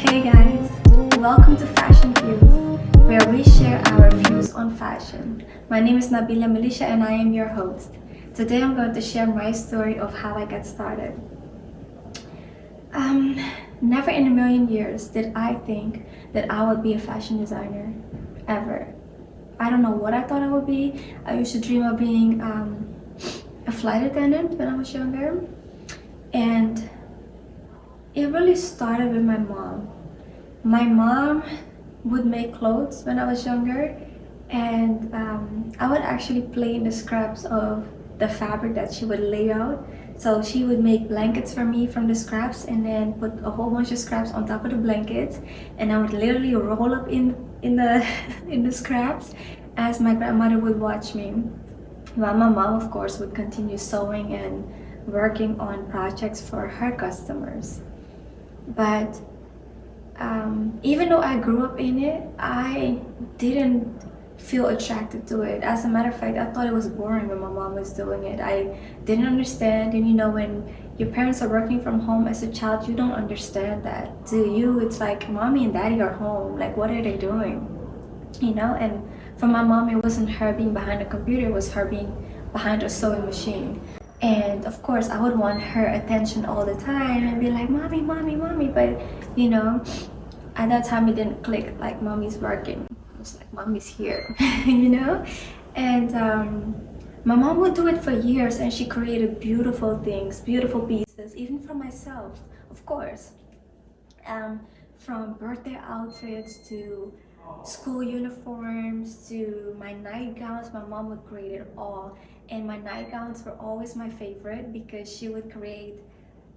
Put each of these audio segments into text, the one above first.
Hey guys, welcome to Fashion Views, where we share our views on fashion. My name is Nabila Melisha and I am your host. Today I'm going to share my story of how I got started. Um, Never in a million years did I think that I would be a fashion designer, ever. I don't know what I thought I would be. I used to dream of being a flight attendant when I was younger, and it really started with my mom. My mom would make clothes when I was younger, and I would actually play in the scraps of the fabric that she would lay out. So she would make blankets for me from the scraps, and then put a whole bunch of scraps on top of the blankets, and I would literally roll up in the in the scraps as my grandmother would watch me. While my mom, of course, would continue sewing and working on projects for her customers. But even though I grew up in it, I didn't feel attracted to it. As a matter of fact, I thought it was boring when my mom was doing it. I didn't understand. And when your parents are working from home as a child, you don't understand that. To you, it's like mommy and daddy are home. Like, what are they doing? And for my mom, it wasn't her being behind the computer, it was her being behind a sewing machine. And of course, I would want her attention all the time and be like, mommy, mommy, mommy. But, you know, at that time, it didn't click like mommy's working. It was like mommy's here, you know? And my mom would do it for years, and she created beautiful things, beautiful pieces, even for myself, of course. um, from birthday outfits to school uniforms to my nightgowns. My mom would create it all, and my nightgowns were always my favorite because she would create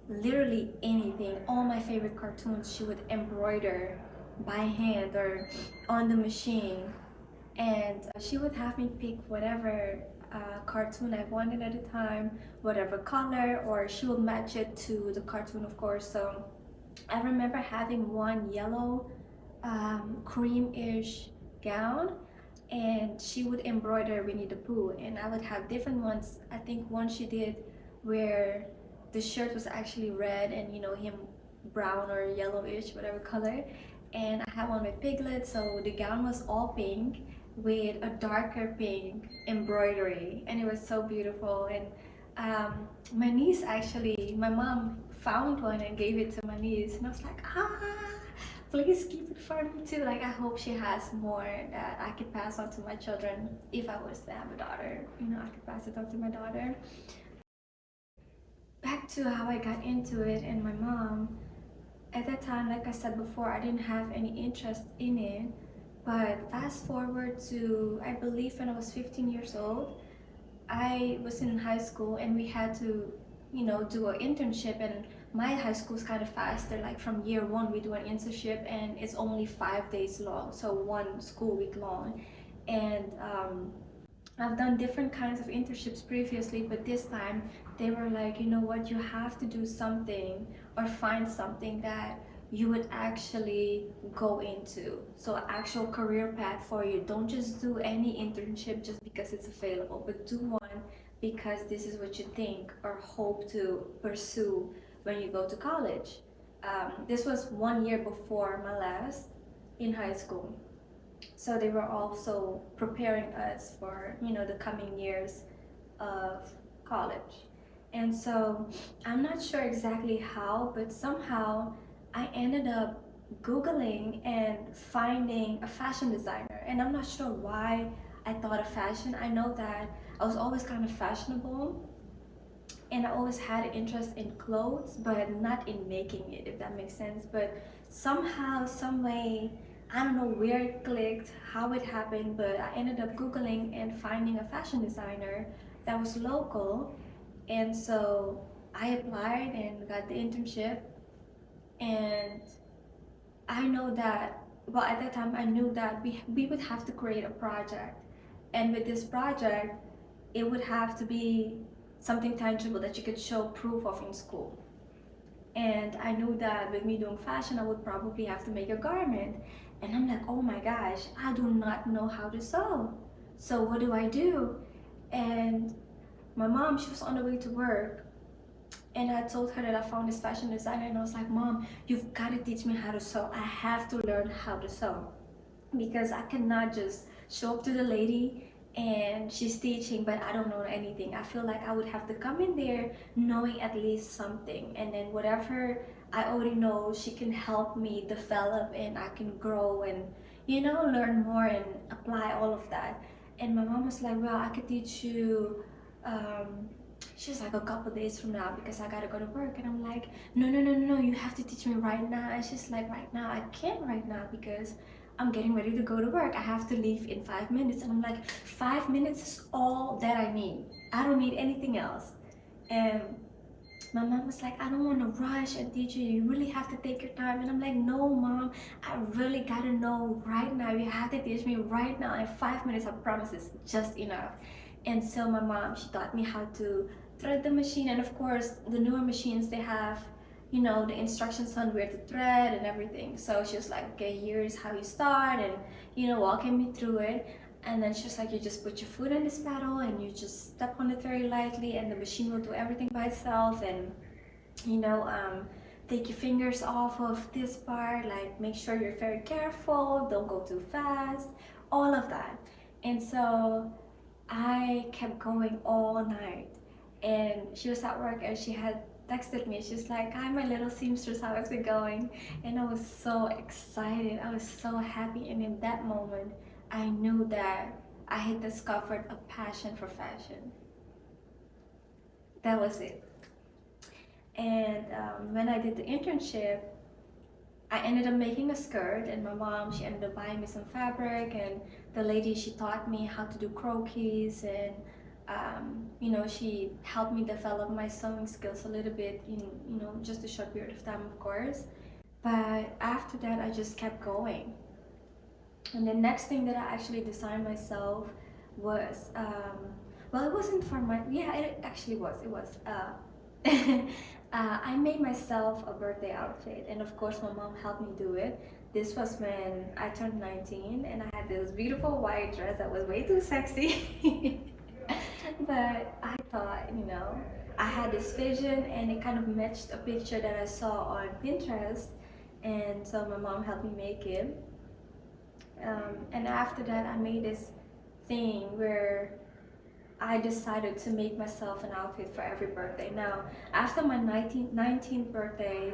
literally anything. All my favorite cartoons she would embroider by hand or on the machine, and she would have me pick whatever cartoon I wanted at the time, whatever color, or she would match it to the cartoon, of course. So I remember having one yellow cream-ish gown, and she would embroider Winnie the Pooh, and I would have different ones. I think one she did where the shirt was actually red and him brown or yellowish, whatever color. And I had one with Piglet, so the gown was all pink with a darker pink embroidery, and it was so beautiful. And my niece, actually, my mom found one and gave it to my niece, and I was like, please keep it for me too. Like, I hope she has more that I could pass on to my children. If I was to have a daughter, I could pass it on to my daughter. Back to how I got into it and my mom. At that time, like I said before, I didn't have any interest in it. But fast forward to, I believe, when I was 15 years old, I was in high school and we had to, do an internship. And my high school is kind of faster. Like, from year one, we do an internship, and it's only 5 days long, so one school week long. And I've done different kinds of internships previously, but this time they were like, you know what, you have to do something or find something that you would actually go into. So, an actual career path for you. Don't just do any internship just because it's available, but do one because this is what you think or hope to pursue when you go to college. This was 1 year before my last in high school. So they were also preparing us for the coming years of college. And so I'm not sure exactly how, but somehow I ended up googling and finding a fashion designer. And I'm not sure why I thought of fashion. I know that I was always kind of fashionable, and I always had an interest in clothes, but not in making it, if that makes sense. But somehow, some way, I don't know where it clicked, how it happened, but I ended up Googling and finding a fashion designer that was local. And so I applied and got the internship. And I know that, well, at that time, I knew that we would have to create a project. And with this project, it would have to be something tangible that you could show proof of in school. And I knew that with me doing fashion, I would probably have to make a garment. And I'm like, oh my gosh, I do not know how to sew. So what do I do? And my mom, she was on the way to work, And I told her that I found this fashion designer, and I was like, Mom, you've got to teach me how to sew. I have to learn how to sew because I cannot just show up to the lady and she's teaching, but I don't know anything. I feel like I would have to come in there knowing at least something, and then whatever I already know, she can help me develop and I can grow and, learn more and apply all of that. And my mom was like, well, I could teach you. She's like, a couple days from now because I gotta go to work. And I'm like, no, no, no, no, no, you have to teach me right now. And she's like, right now, I can't right now because I'm getting ready to go to work. I have to leave in 5 minutes. And I'm like, 5 minutes is all that I need. I don't need anything else. And my mom was like, I don't want to rush and teach you. You really have to take your time. And I'm like, no, Mom, I really gotta know right now. You have to teach me right now. In 5 minutes, I promise it's just enough. And so my mom, she taught me how to thread the machine. And of course, the newer machines, they have, the instructions on where to thread and everything. So she was like, okay, here's how you start, and, walking me through it. And then she's like, you just put your foot on this paddle and you just step on it very lightly, and the machine will do everything by itself. And, you know, um, take your fingers off of this part, like make sure you're very careful, don't go too fast, all of that. And so I kept going all night. And she was at work and she had texted me. She's like, hi, my little seamstress, how is it going? And I was so excited. I was so happy. And in that moment, I knew that I had discovered a passion for fashion. That was it. And when I did the internship, I ended up making a skirt, and my mom, she ended up buying me some fabric, and the lady, she taught me how to do croquis, and she helped me develop my sewing skills a little bit in, just a short period of time, of course. But after that, I just kept going. And the next thing that I actually designed myself was, well, it wasn't for my, yeah, it actually was. It was. I made myself a birthday outfit, and of course, my mom helped me do it. This was when I turned 19, and I had this beautiful white dress that was way too sexy. But I thought, I had this vision, and it kind of matched a picture that I saw on Pinterest, and so my mom helped me make it. And after that, I made this thing where I decided to make myself an outfit for every birthday. Now, after my 19th birthday,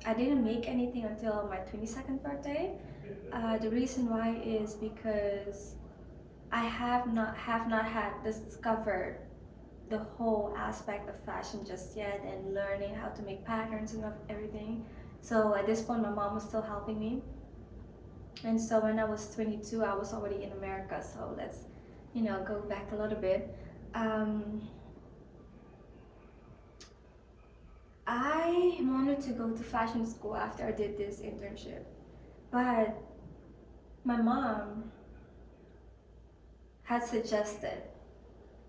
I didn't make anything until my 22nd birthday. The reason why is because I have not had discovered the whole aspect of fashion just yet, and learning how to make patterns and everything. So at this point, my mom was still helping me. And so when I was 22, I was already in America. So let's, go back a little bit. Um, I wanted to go to fashion school after I did this internship, but my mom had suggested,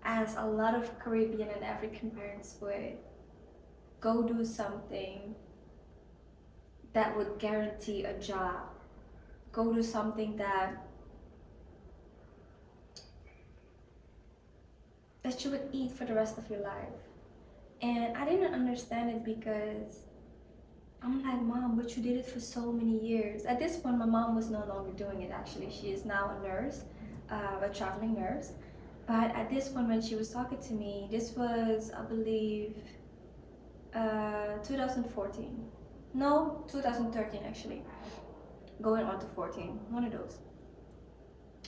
as a lot of Caribbean and African parents would, go do something that would guarantee a job. Go do something that you would eat for the rest of your life. And I didn't understand it because I'm like, Mom, but you did it for so many years. At this point, my mom was no longer doing it actually. She is now a nurse, a traveling nurse. But at this point, when she was talking to me, this was, I believe, 2014. No, 2013 actually. Going on to 14, one of those.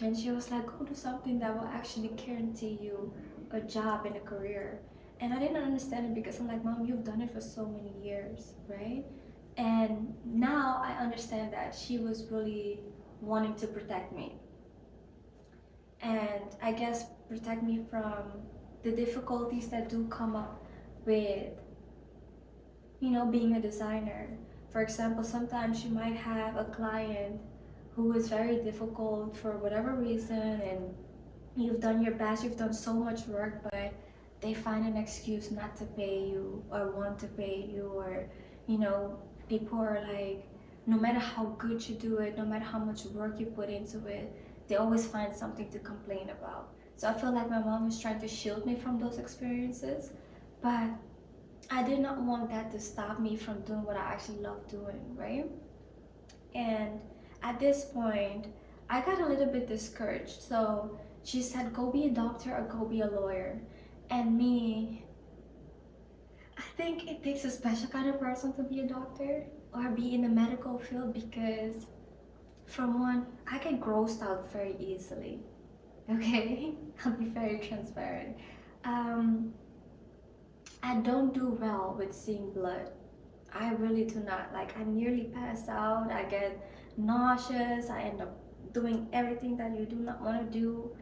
And she was like, go do something that will actually guarantee you a job and a career. And I didn't understand it because I'm like, Mom, you've done it for so many years, right? And now I understand that she was really wanting to protect me. And I guess protect me from the difficulties that do come up with, being a designer. For example, sometimes you might have a client who is very difficult for whatever reason, and you've done your best, you've done so much work, but they find an excuse not to pay you or want to pay you, or, people are like, no matter how good you do it, no matter how much work you put into it, they always find something to complain about. So I feel like my mom is trying to shield me from those experiences. But I did not want that to stop me from doing what I actually love doing, right? And at this point, I got a little bit discouraged. So she said, go be a doctor or go be a lawyer. And me, I think it takes a special kind of person to be a doctor or be in the medical field because, from one, I get grossed out very easily. Okay? I'll be very transparent. Um, I don't do well with seeing blood. I really do not. Like, I nearly pass out. I get nauseous. I end up doing everything that you do not want to do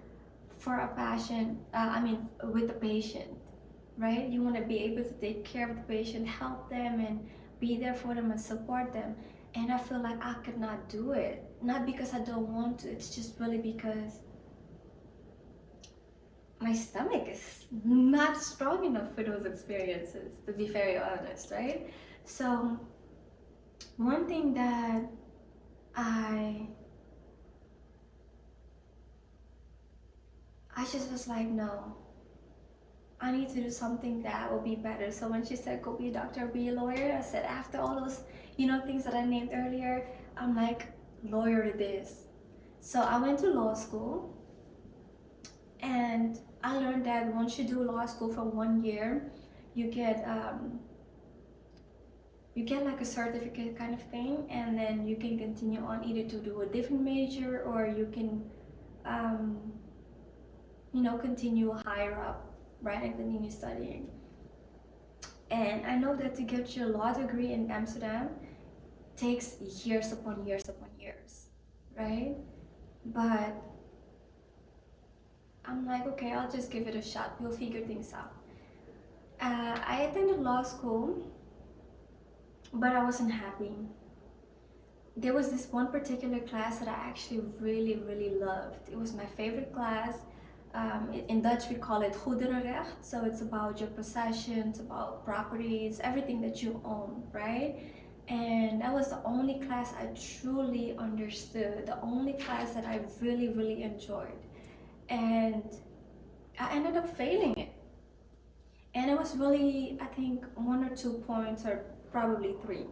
for a patient. With the patient, right? You want to be able to take care of the patient, help them, and be there for them and support them. And I feel like I could not do it. Not because I don't want to, it's just really because my stomach is not strong enough for those experiences, to be very honest, right? So, one thing that I I just was like, no, I need to do something that will be better. So when she said go be a doctor, be a lawyer, I said after all those, things that I named earlier, I'm like, lawyer it is. So I went to law school and I learned that once you do law school for 1 year, you get like a certificate kind of thing, and then you can continue on either to do a different major or you can um, continue higher up, right, and continue studying. And I know that to get your law degree in Amsterdam takes years upon years upon years, right? But I'm like, okay, I'll just give it a shot. We'll figure things out. I attended law school, but I wasn't happy. There was this one particular class that I actually really, really loved. It was my favorite class. In Dutch, we call it goederenrecht. So it's about your possessions, about properties, everything that you own, right? And that was the only class I truly understood, the only class that I really, really enjoyed. And I ended up failing it. And it was really, I think, 1 or 2 points, or probably three.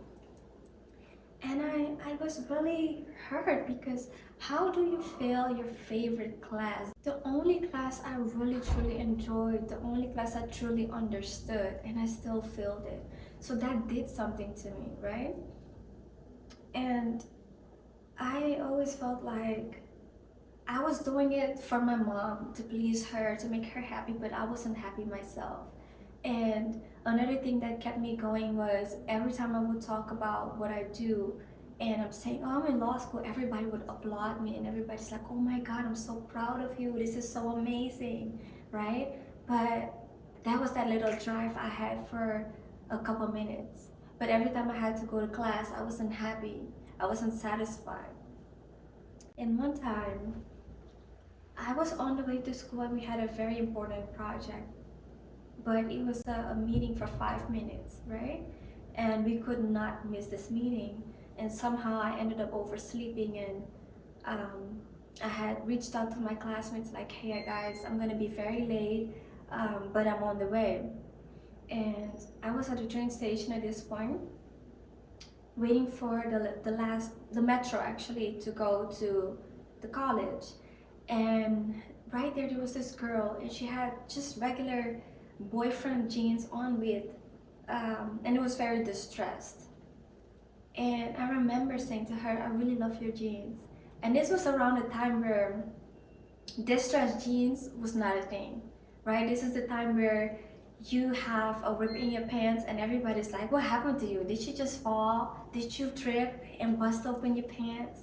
And I was really hurt because how do you fail your favorite class? The only class I really truly enjoyed, the only class I truly understood, and I still failed it. So that did something to me, right? And I always felt like I was doing it for my mom to please her, to make her happy, but I wasn't happy myself. And another thing that kept me going was every time I would talk about what I do and I'm saying, oh, I'm in law school, everybody would applaud me and everybody's like, oh my God, I'm so proud of you. This is so amazing, right? But that was that little drive I had for a couple minutes. But every time I had to go to class, I wasn't happy. I wasn't satisfied. And one time, I was on the way to school and we had a very important project, but it was a meeting for 5 minutes, right? And we could not miss this meeting. And somehow I ended up oversleeping, and I had reached out to my classmates like, hey guys, I'm gonna be very late, but I'm on the way. And I was at the train station at this point, waiting for the metro actually to go to the college. And right there was this girl and she had just regular boyfriend jeans on with and it was very distressed. And I remember saying to her, I really love your jeans. And this was around the time where distressed jeans was not a thing, right? This is the time where you have a rip in your pants and everybody's like, what happened to you? Did you just fall? Did you trip and bust open your pants,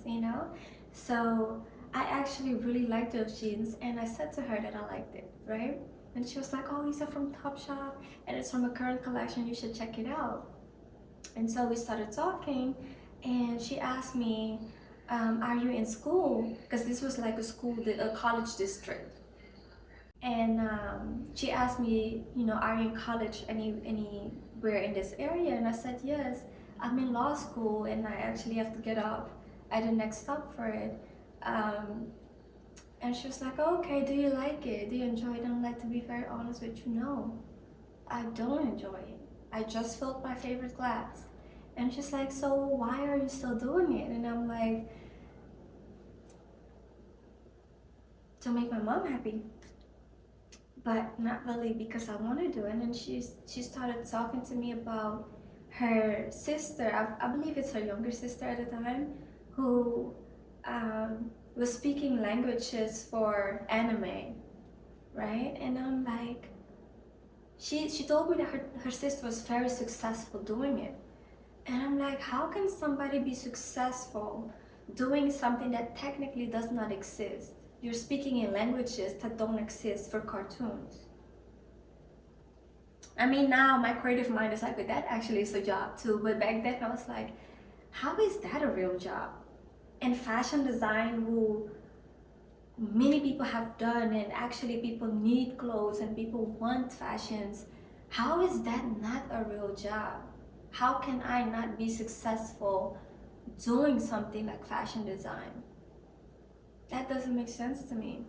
So I actually really liked those jeans and I said to her that I liked it, right? And she was like, oh, these are from Topshop and it's from a current collection, you should check it out. And so we started talking and she asked me, are you in school? Because this was like a college district. And she asked me, are you in college anywhere in this area? And I said, yes, I'm in law school and I actually have to get off at the next stop for it. Um, and she was like, oh, okay, do you like it? Do you enjoy it? And I'm like, to be very honest with you, no. I don't enjoy it. I just filled my favorite class. And she's like, so why are you still doing it? And I'm like, to make my mom happy. But not really because I want to do it. And then she started talking to me about her sister. I believe it's her younger sister at the time, who was speaking languages for anime, right? And I'm like, she told me that her sister was very successful doing it. And I'm like, how can somebody be successful doing something that technically does not exist? You're speaking in languages that don't exist for cartoons. I mean, now my creative mind is like, but that actually is a job too. But back then I was like, how is that a real job? And fashion design, who many people have done, and actually people need clothes and people want fashions, how is that not a real job? How can I not be successful doing something like fashion design? That doesn't make sense to me.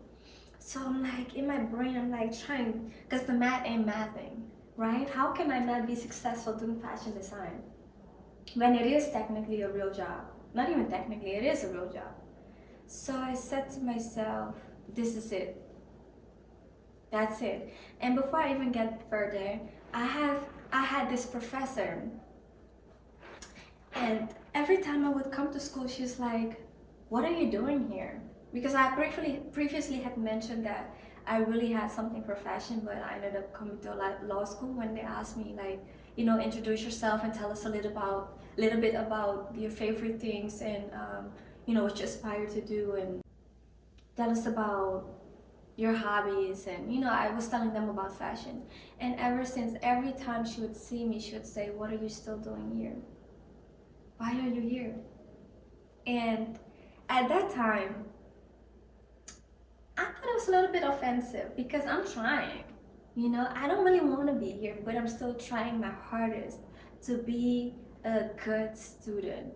So I'm like, in my brain, I'm like trying, because the math ain't mathing, right? How can I not be successful doing fashion design when it is technically a real job? Not even technically, it is a real job. So I said to myself, this is it. That's it. And before I even get further, I had this professor, and every time I would come to school, she's like, what are you doing here? Because I previously had mentioned that I really had something for fashion, but I ended up coming to law school when they asked me, like, introduce yourself and tell us a little bit about your favorite things, and what you aspire to do, and tell us about your hobbies. And I was telling them about fashion. And ever since, every time she would see me, she would say, what are you still doing here? Why are you here? And at that time, I thought it was a little bit offensive because I'm trying. I don't really want to be here, but I'm still trying my hardest to be a good student,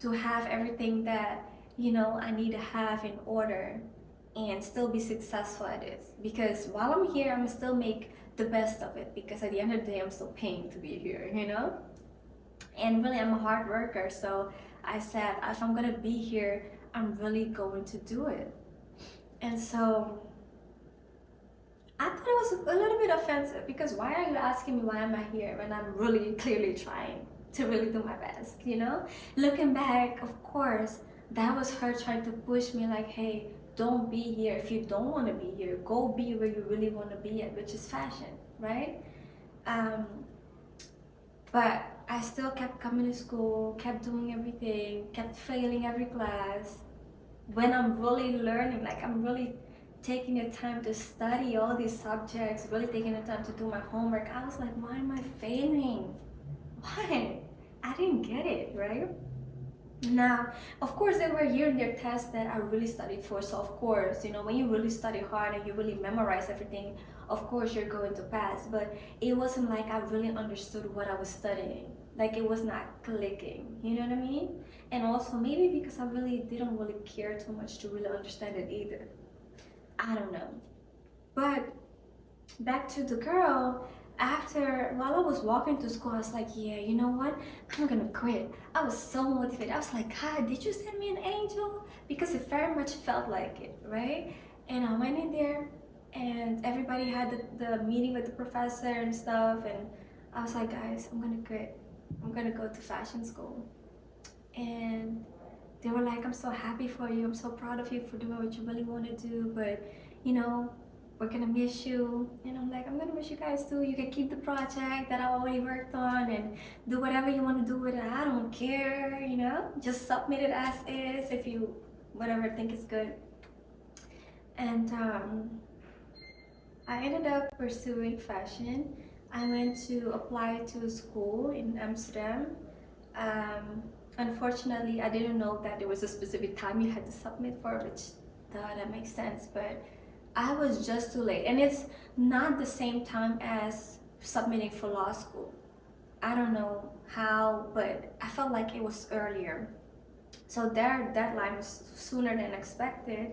to have everything that, I need to have in order and still be successful at this. Because while I'm here, I'm still make the best of it, because at the end of the day, I'm still paying to be here. And really, I'm a hard worker. So I said, if I'm gonna be here, I'm really going to do it. And so I thought it was a little bit offensive, because why are you asking me why am I here when I'm really clearly trying to really do my best? Looking back, of course, that was her trying to push me, like, hey, don't be here. If you don't want to be here, go be where you really want to be at, which is fashion, right? Um, but I still kept coming to school, kept doing everything, kept failing every class. When I'm really learning, like I'm really taking the time to study all these subjects, really taking the time to do my homework, I was like, why am I failing? Why? I didn't get it, right? Now, of course, there were here and there tests that I really studied for. So, of course, when you really study hard and you really memorize everything, of course, you're going to pass. But it wasn't like I really understood what I was studying. Like, it was not clicking. You know what I mean? And also, maybe because I really didn't really care too much to really understand it either. I don't know. But back to the girl, while I was walking to school, I was like, yeah, you know what, I'm gonna quit. I was so motivated. I was like, God, did you send me an angel? Because it very much felt like it, right? And I went in there, and everybody had the meeting with the professor and stuff, and I was like, guys, I'm gonna quit. I'm gonna go to fashion school. And they were like, I'm so happy for you, I'm so proud of you for doing what you really want to do, but you know we're gonna miss you. And I'm like, I'm gonna miss you guys too. You can keep the project that I already worked on and do whatever you want to do with it. I don't care. Just submit it as is, if you whatever think is good. And I ended up pursuing fashion. I went to apply to school in Amsterdam. Unfortunately, I didn't know that there was a specific time you had to submit for, which, that makes sense. But I was just too late. And it's not the same time as submitting for law school. I don't know how, but I felt like it was earlier. So their deadline was sooner than expected.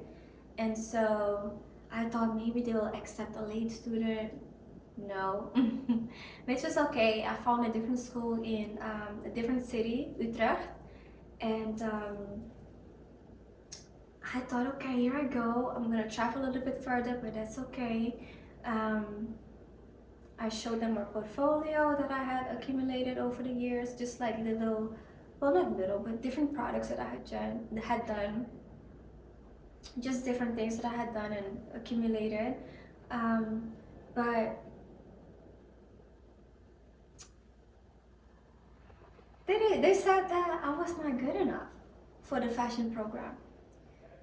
And so I thought maybe they will accept a late student, No. Which was okay. I found a different school in a different city, Utrecht, and I thought, okay, here I go. I'm gonna travel a little bit further, but that's okay. Um, I showed them a portfolio that I had accumulated over the years, just like little, well, not little, but different products that I had done, just different things that I had done and accumulated. But they said that I was not good enough for the fashion program.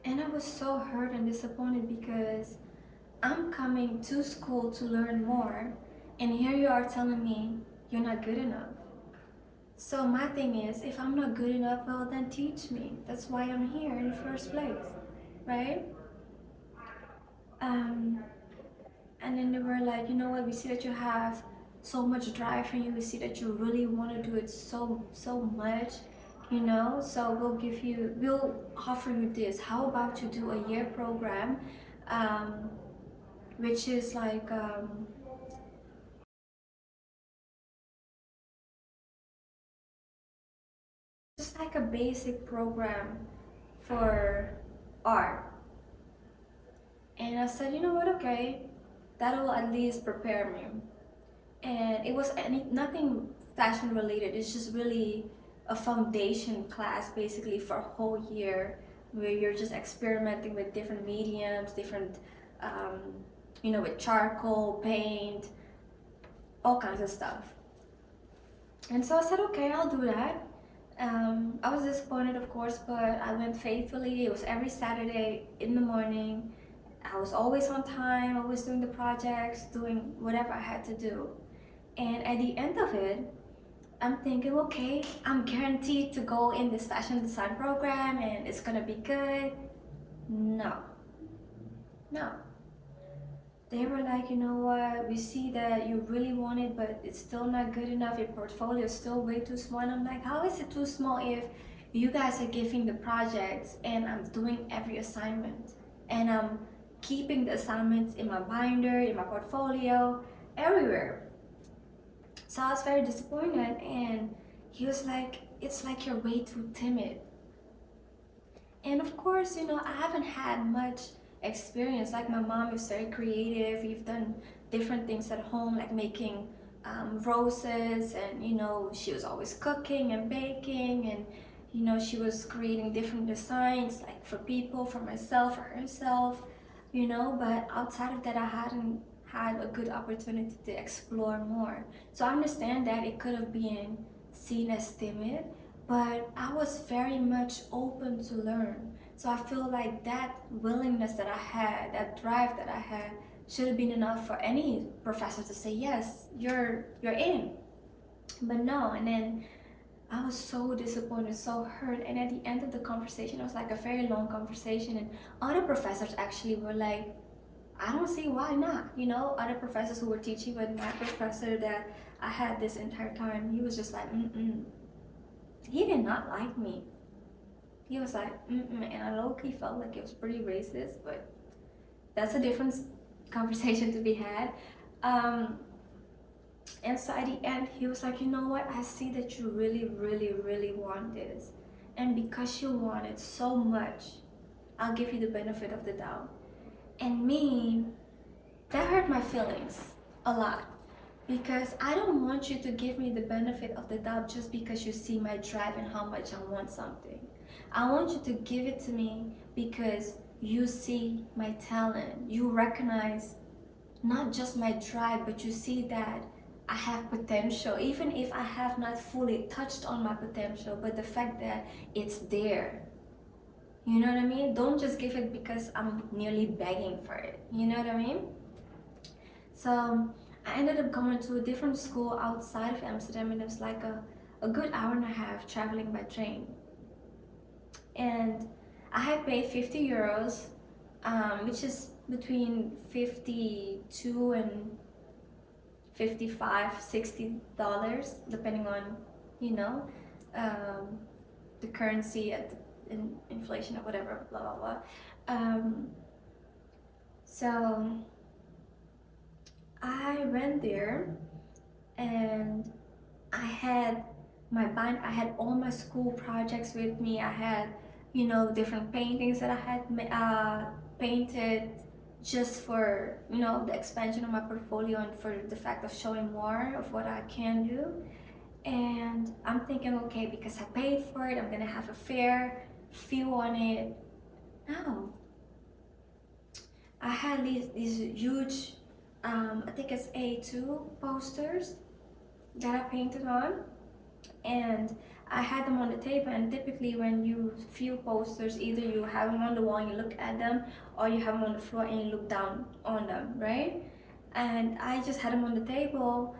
And I was so hurt and disappointed because I'm coming to school to learn more, and here you are telling me you're not good enough. So my thing is, if I'm not good enough, well then teach me. That's why I'm here in the first place, right? Um, and then they were like, you know what? We see that you have so much drive in you. We see that you really want to do it so much, you know. So we'll offer you this. How about you do a year program, um, which is like just like a basic program for art. And I said, you know what, okay, that'll at least prepare me. And it was nothing fashion related, it's just really a foundation class basically for a whole year where you're just experimenting with different mediums, different, um, with charcoal, paint, all kinds of stuff. And so I said, okay, I'll do that. I was disappointed, of course, but I went faithfully. It was every Saturday in the morning. I was always on time, always doing the projects, doing whatever I had to do. And at the end of it, I'm thinking, okay, I'm guaranteed to go in this fashion design program and it's gonna be good. No, no. They were like, you know what, we see that you really want it, but it's still not good enough. Your portfolio is still way too small. And I'm like, how is it too small if you guys are giving the projects and I'm doing every assignment? And I'm keeping the assignments in my binder, in my portfolio, everywhere. So I was very disappointed. And he was like, it's like you're way too timid. And of course, I haven't had much experience. Like my mom is very creative. We've done different things at home, like making roses, and she was always cooking and baking, and she was creating different designs, like for people, for myself, for herself. But outside of that, I hadn't had a good opportunity to explore more. So I understand that it could have been seen as timid, but I was very much open to learn. So I feel like that willingness that I had, that drive that I had, should have been enough for any professor to say, yes, you're in. But no, and then I was so disappointed, so hurt. And at the end of the conversation, it was like a very long conversation, and other professors actually were like, I don't see why not. Other professors who were teaching, but my professor that I had this entire time, he was just like, mm-mm. He did not like me. He was like, mm-mm, and I low-key felt like it was pretty racist, but that's a different conversation to be had. Um, and so at the end, he was like, you know what? I see that you really, really, really want this. And because you want it so much, I'll give you the benefit of the doubt. And me, that hurt my feelings a lot. Because I don't want you to give me the benefit of the doubt just because you see my drive and how much I want something. I want you to give it to me because you see my talent. You recognize not just my drive, but you see that I have potential, even if I have not fully touched on my potential, but the fact that it's there. You know what I mean? Don't just give it because I'm nearly begging for it. You know what I mean? So I ended up going to a different school outside of Amsterdam, and it was like a good hour and a half traveling by train. And I had paid 50 euros, which is between 52 and 55, $60, depending on, you know, um, the currency at inflation or whatever, blah, blah, blah. So I went there and I had I had all my school projects with me. I had, different paintings that I had painted just for, the expansion of my portfolio and for the fact of showing more of what I can do. And I'm thinking, okay, because I paid for it, I'm gonna have a fair feel on it. No, I had these huge, I think it's A2 posters that I painted on, and I had them on the table. And typically, when you view posters, either you have them on the wall and you look at them, or you have them on the floor and you look down on them, right? And I just had them on the table,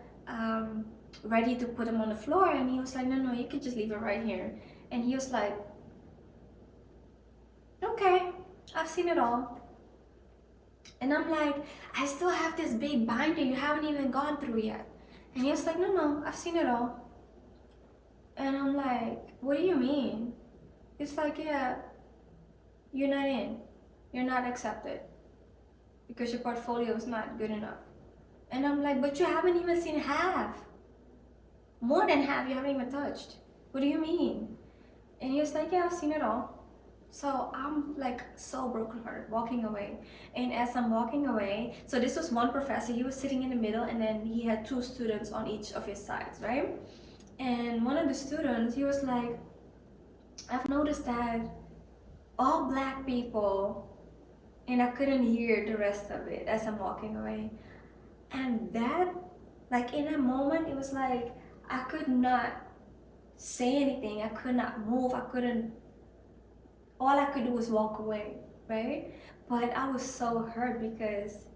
ready to put them on the floor. And he was like, no, no, you can just leave it right here. And he was like, okay, I've seen it all. And I'm like, I still have this big binder you haven't even gone through yet. And he was like, no, no, I've seen it all. And I'm like, what do you mean? It's like, yeah, you're not in. You're not accepted because your portfolio is not good enough. And I'm like, but you haven't even seen half. More than half you haven't even touched. What do you mean? And he was like, yeah, I've seen it all. So I'm like so brokenhearted walking away. And as I'm walking away, so this was one professor, he was sitting in the middle, and then he had two students on each of his sides, right? And one of the students, he was like, I've noticed that all black people, and I couldn't hear the rest of it as I'm walking away. And that, like in a moment, it was like I could not say anything, I could not move, I couldn't, all I could do was walk away, right? But I was so hurt because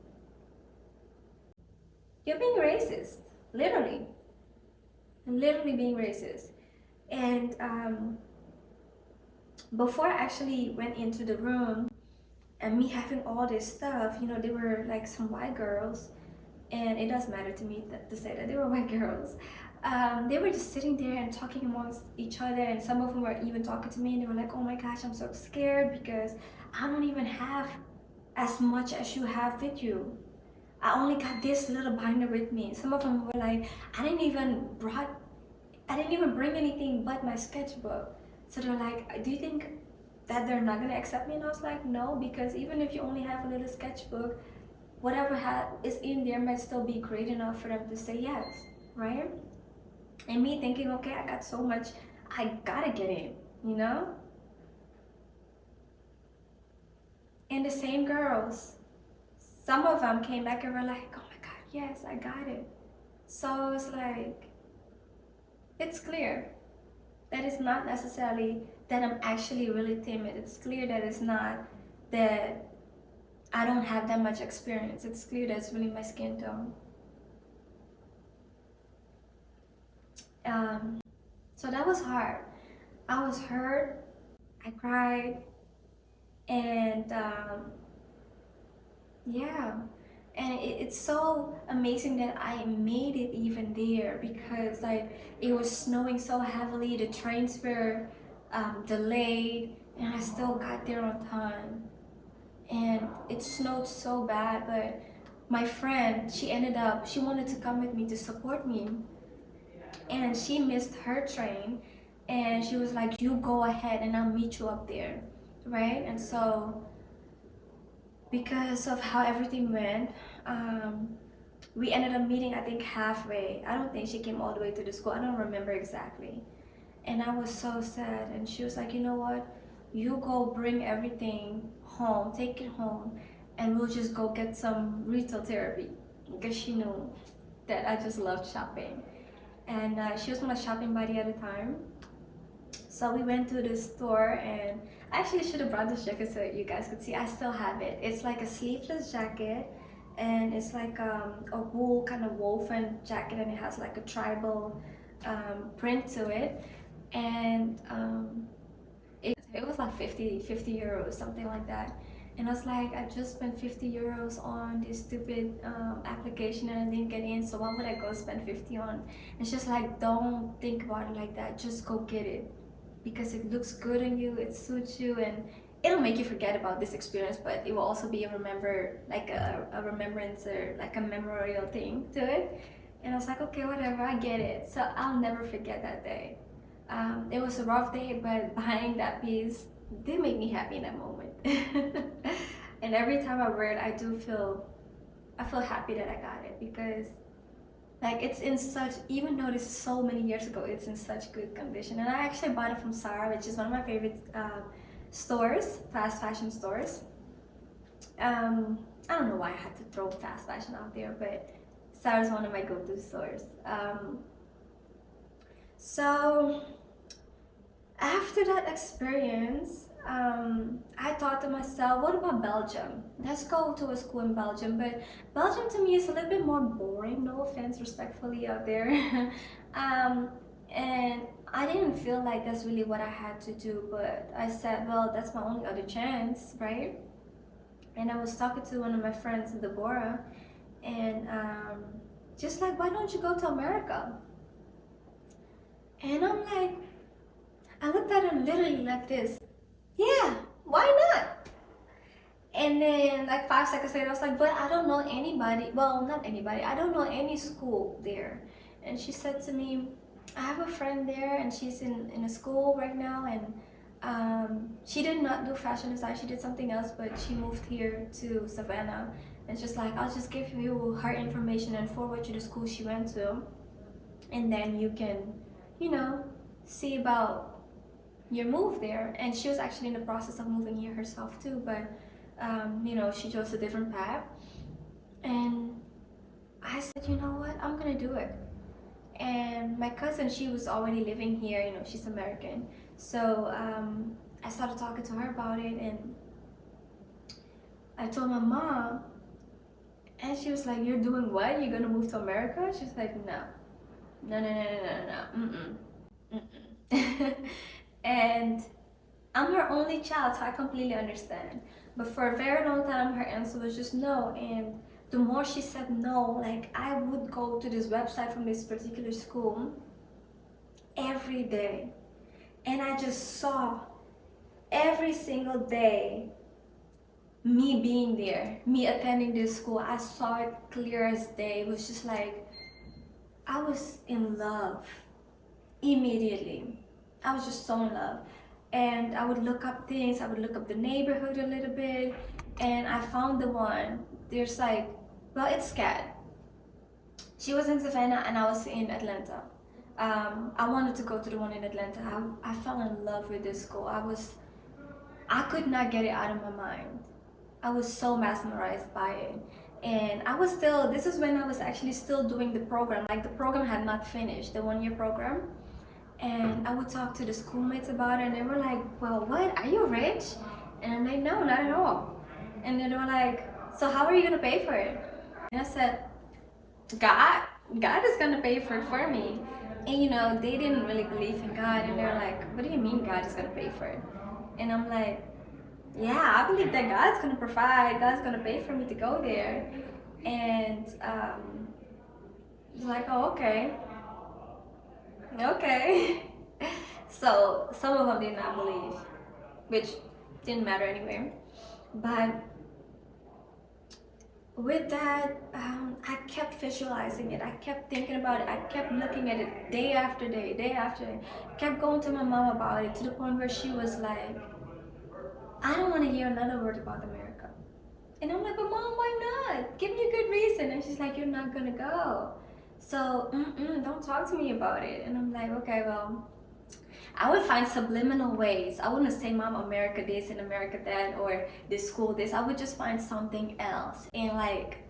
you're being racist, literally. I'm literally being racist. And before I actually went into the room, and me having all this stuff, they were like some white girls, and it does matter to me to say that they were white girls. They were just sitting there and talking amongst each other, and some of them were even talking to me, and they were like, oh my gosh, I'm so scared because I don't even have as much as you have with you. I only got this little binder with me. Some of them were like, I didn't even bring anything but my sketchbook. So they're like, do you think that they're not gonna accept me? And I was like, no, because even if you only have a little sketchbook, whatever is in there might still be great enough for them to say yes, right? And me thinking, okay, I got so much, I gotta get in, you know? And the same girls, some of them came back and were like, oh my God, yes, I got it. So it's like, it's clear that it's not necessarily that I'm actually really timid. It's clear that it's not that I don't have that much experience. It's clear that it's really my skin tone. Um, so that was hard. I was hurt. I cried, and yeah, and it's so amazing that I made it even there because like it was snowing so heavily. The trains were delayed, and I still got there on time. And it snowed so bad, but my friend, she wanted to come with me to support me, and she missed her train, and she was like, you go ahead and I'll meet you up there, right? And so because of how everything went, we ended up meeting, I think, halfway. I don't think she came all the way to the school, I don't remember exactly. And I was so sad, and she was like, you know what, you go bring everything home, take it home, and we'll just go get some retail therapy, because she knew that I just loved shopping. And she was my shopping buddy at the time. So we went to the store, and I actually should have brought this jacket so you guys could see. I still have it. It's like a sleeveless jacket, and it's like a wool kind of woven jacket, and it has like a tribal print to it. And it was like 50 euros, something like that. And I was like, I just spent 50 euros on this stupid application and I didn't get in, so why would I go spend 50 on? And she's like, don't think about it like that, just go get it. Because it looks good on you, it suits you, and it'll make you forget about this experience, but it will also be a remembrance, or like a memorial thing to it. And I was like, okay, whatever, I get it. So I'll never forget that day. It was a rough day, but buying that piece did make me happy in that moment. And every time I wear it, I feel happy that I got it, because like it's in such, even though this is so many years ago, it's in such good condition. And I actually bought it from Zara, which is one of my favorite stores, fast fashion stores. I don't know why I had to throw fast fashion out there, but Zara is one of my go-to stores. So after that experience, I thought to myself, what about Belgium? Let's go to a school in Belgium. But Belgium to me is a little bit more boring, no offense respectfully out there. And I didn't feel like that's really what I had to do, but I said, well, that's my only other chance, right? And I was talking to one of my friends, Deborah, and just like, why don't you go to America? And I'm like, I looked at her literally like this. Yeah, why not? And then like 5 seconds later, I was like, but I don't know anybody. Well, not anybody. I don't know any school there. And she said to me, I have a friend there, and she's in a school right now, and she did not do fashion design. She did something else, but she moved here to Savannah. And just like, I'll just give you her information and forward you the school she went to, and then you can, you know, see about your move there. And she was actually in the process of moving here herself too, but you know, she chose a different path. And I said, you know what, I'm gonna do it. And my cousin, she was already living here, you know, she's American. So I started talking to her about it, and I told my mom, and she was like, you're doing what? You're gonna move to America? She's like, no. No, no, no, no, no, no, mm-mm. Mm-mm. And I'm her only child, so I completely understand. But for a very long time, her answer was just no. And the more she said no, like I would go to this website from this particular school every day. And I just saw every single day me being there, me attending this school. I saw it clear as day. It was just like, I was in love immediately. I was just so in love. And I would look up things, I would look up the neighborhood a little bit, and I found the one. There's like, well, it's Scat. She was in Savannah and I was in Atlanta. I wanted to go to the one in Atlanta. I fell in love with this school. I could not get it out of my mind. I was so mesmerized by it. And I was still, this is when I was actually still doing the program. Like the program had not finished, the 1 year program. And I would talk to the schoolmates about it, and they were like, well, what, are you rich? And I'm like, no, not at all. And then they were like, so how are you gonna pay for it? And I said, God is gonna pay for it for me. And you know, they didn't really believe in God, and they're like, what do you mean God is gonna pay for it? And I'm like, yeah, I believe that God's gonna provide, God's gonna pay for me to go there. And it's like, oh, okay. Okay. So some of them did not believe, which didn't matter anyway. But with that, I kept visualizing it. I kept thinking about it. I kept looking at it day after day, day after day. Kept going to my mom about it, to the point where she was like, I don't want to hear another word about America. And I'm like, but mom, why not? Give me a good reason. And she's like, you're not gonna go. So, don't talk to me about it. And I'm like, okay, well, I would find subliminal ways. I wouldn't say, Mom, America this and America that, or this school this. I would just find something else and like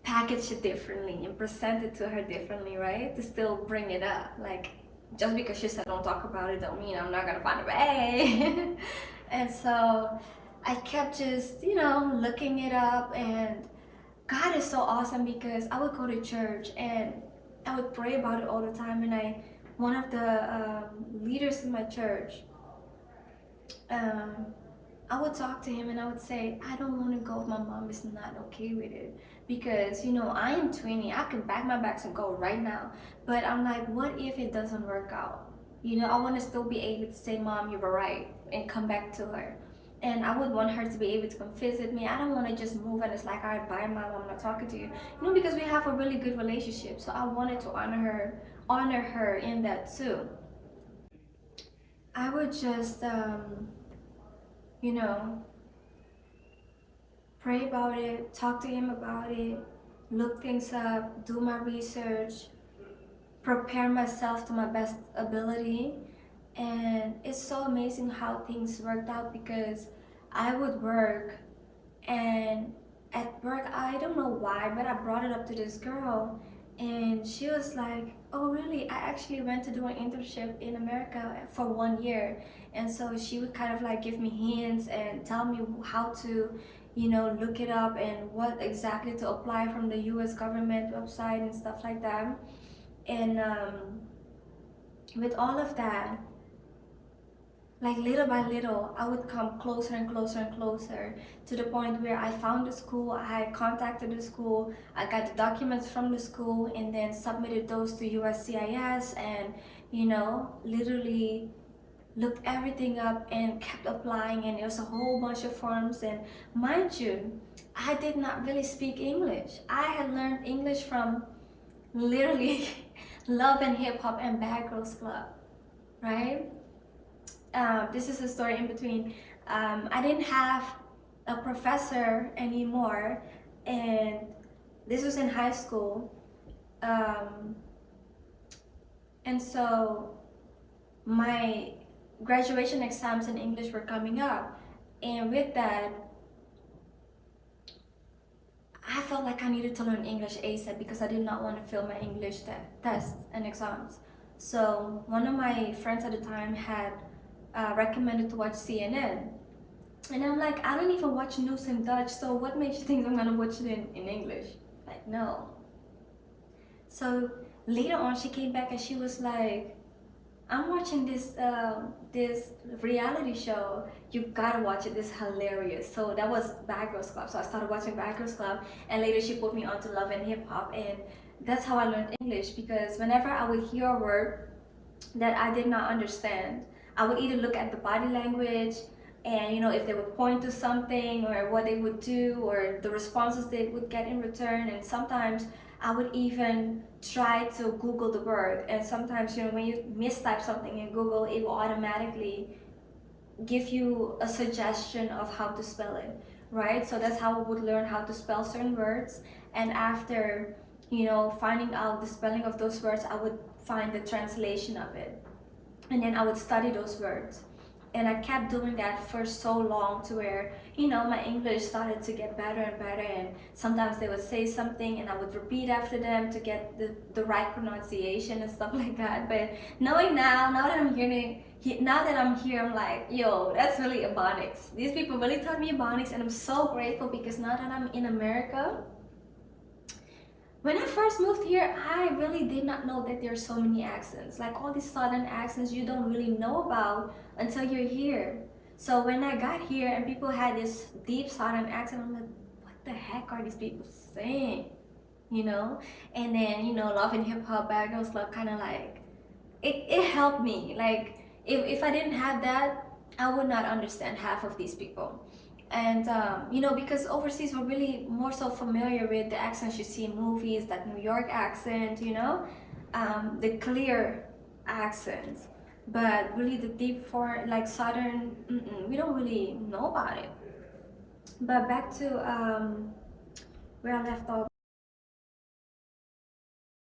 package it differently and present it to her differently, right? To still bring it up. Like, just because she said don't talk about it don't mean I'm not gonna find a way. And so I kept just, you know, looking it up. And God is so awesome, because I would go to church and I would pray about it all the time. And one of the leaders in my church, I would talk to him and I would say, I don't want to go if my mom is not okay with it. Because, you know, I am 20, I can back my backs and go right now. But I'm like, what if it doesn't work out? You know, I want to still be able to say, Mom, you were right, and come back to her. and I would want her to be able to come visit me. I don't want to just move and it's like, all right, bye, mom, I'm not talking to you. Because we have a really good relationship. So I wanted to honor her in that too. I would just, you know, pray about it, talk to him about it, look things up, do my research, prepare myself to my best ability. And it's so amazing how things worked out because I would work, and at work, I don't know why, but I brought it up to this girl, and she was like, oh really, I actually went to do an internship in America for 1 year. And so she would kind of like give me hints and tell me how to look it up and what exactly to apply from the US government website and stuff like that. And with all of that, like little by little, I would come closer and closer and closer to the point where I found the school, I contacted the school, I got the documents from the school, and then submitted those to USCIS, and literally looked everything up and kept applying. And it was a whole bunch of forms. And mind you, I did not really speak English. I had learned English from literally Love and Hip Hop and Bad Girls Club, right? This is a story in between. I didn't have a professor anymore, and this was in high school. Um, and so my graduation exams in English were coming up, and with that, I felt like I needed to learn English ASAP because I did not want to fail my English tests and exams. So one of my friends at the time had recommended to watch CNN. And I'm like, I don't even watch news in Dutch, so what makes you think I'm gonna watch it in English? Like, no. So later on, she came back and she was like, I'm watching this reality show. You gotta watch it. It's hilarious. So that was Bad Girls Club. So I started watching Bad Girls Club, and later she put me onto Love and Hip Hop, and that's how I learned English. Because whenever I would hear a word that I did not understand, I would either look at the body language, and if they would point to something or what they would do or the responses they would get in return. And sometimes I would even try to Google the word. And sometimes when you mistype something in Google, it will automatically give you a suggestion of how to spell it, right? So that's how I would learn how to spell certain words. And after finding out the spelling of those words, I would find the translation of it, and then I would study those words. And I kept doing that for so long to where my English started to get better and better. And sometimes they would say something and I would repeat after them to get the right pronunciation and stuff like that. But knowing now that I'm here, I'm like, yo, that's really Ebonics. These people really taught me Ebonics, and I'm so grateful because now that I'm in America, when I first moved here, I really did not know that there are so many accents. Like all these southern accents you don't really know about until you're here. So when I got here and people had this deep southern accent, I'm like, what the heck are these people saying? And then Love and Hip Hop, Bad Girls Club kind of like it helped me. Like if I didn't have that, I would not understand half of these people. And because overseas we're really more so familiar with the accents you see in movies, that New York accent, the clear accents. But really the deep for like southern, we don't really know about it. But back to where I left off.